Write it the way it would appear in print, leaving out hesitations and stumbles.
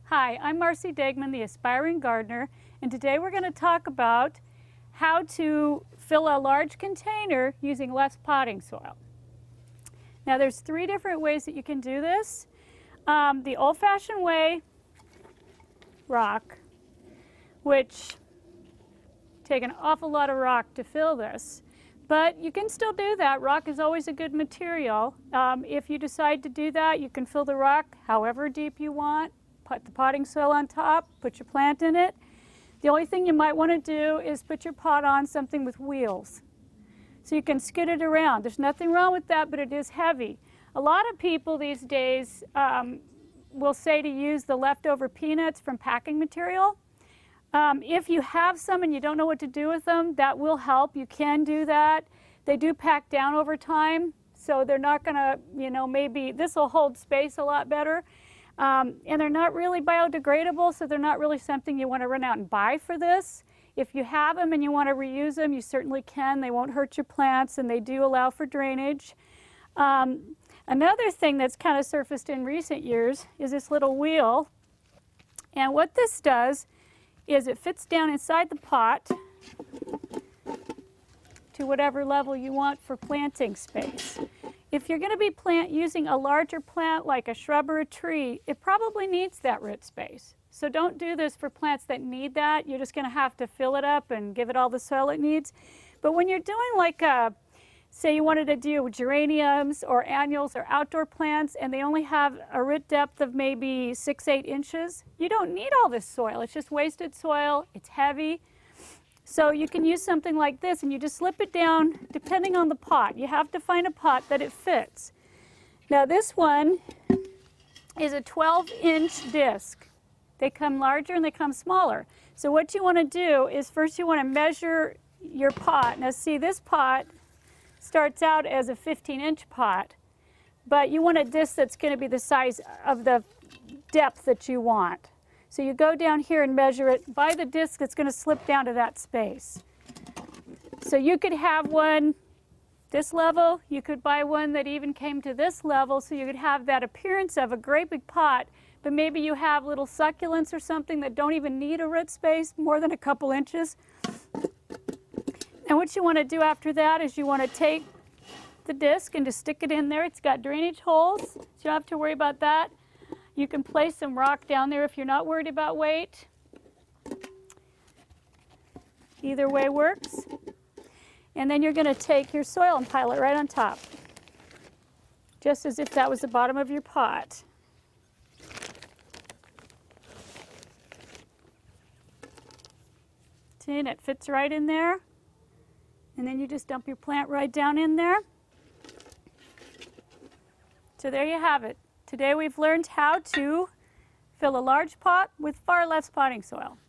Hi, I'm Marcy Degman, the Aspiring Gardener, and today we're going to talk about how to fill a large container using less potting soil. Now there's three different ways that you can do this. The old-fashioned way, rock, which take an awful lot of rock to fill this. But you can still do that. Rock is always a good material. If you decide to do that, you can fill the rock however deep you want. Put the potting soil on top, put your plant in it. The only thing you might want to do is put your pot on something with wheels, so you can skid it around. There's nothing wrong with that, but it is heavy. A lot of people these days will say to use the leftover peanuts from packing material. If you have some and you don't know what to do with them, that will help. You can do that. They do pack down over time, so they're not going to, maybe this will hold space a lot better. And they're not really biodegradable, so they're not really something you want to run out and buy for this. If you have them and you want to reuse them, you certainly can. They won't hurt your plants, and they do allow for drainage. Another thing that's kind of surfaced in recent years is this little wheel. And what this does is it fits down inside the pot to whatever level you want for planting space. If you're going to be using a larger plant like a shrub or a tree, it probably needs that root space. So don't do this for plants that need that. You're just going to have to fill it up and give it all the soil it needs. But when you're doing like say you wanted to do geraniums or annuals or outdoor plants and they only have a root depth of maybe 6-8 inches, you don't need all this soil. It's just wasted soil. It's heavy. So you can use something like this and you just slip it down depending on the pot. You have to find a pot that it fits. Now this one is a 12-inch disc. They come larger and they come smaller. So what you want to do is first you want to measure your pot. Now see, this pot starts out as a 15-inch pot, but you want a disc that's going to be the size of the depth that you want. So you go down here and measure it by the disc that's going to slip down to that space. So you could have one this level, you could buy one that even came to this level, so you could have that appearance of a great big pot, but maybe you have little succulents or something that don't even need a root space more than a couple inches. And what you want to do after that is you want to take the disc and just stick it in there. It's got drainage holes, so you don't have to worry about that. You can place some rock down there if you're not worried about weight. Either way works. And then you're going to take your soil and pile it right on top, just as if that was the bottom of your pot. See, and it fits right in there. And then you just dump your plant right down in there. So there you have it. Today we've learned how to fill a large pot with far less potting soil.